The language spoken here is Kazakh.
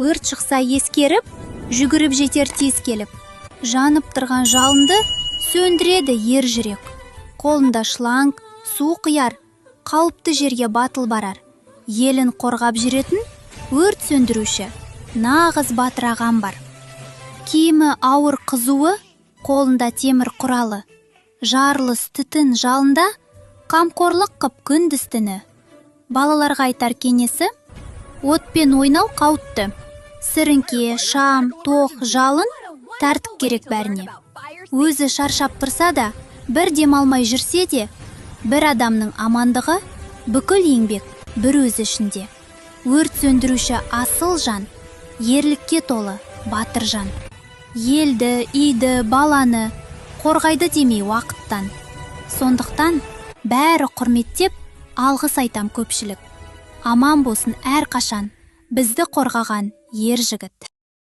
Өрт шықса ескеріп, жүгіріп жетер тез келіп. Жанып тұрған жалынды сөндіреді ер жүрек. Қолында шланг, су құяр, қауіпті жерге батыл барар. Елін қорғап жүретін өрт сөндіруші, нағыз батыр ағам бар. Киімі ауыр қызуы, қолында темір құралы. Жарылыс түтін жалында, қамқорлық қып күндіз түні. Балаларға айтар кеңесі, отпен ойнау қауіпті. Сіріңке, шам, тоқ, жалын тәртіп керек бәріне. Өзі шаршап тұрса да, бір демалмай жүрсе де, бір адамның амандығы бүкіл еңбек бір өзі ішінде. Өрт сөндіруші асыл жан, ерлікке толы батыр жан. Елді, үйді, баланы қорғайды демей уақыттан. Сондықтан бәрі құрметтеп, алғыс айтам көпшілік. Аман болсын әрқашан бізді қорғаған ер жігіт.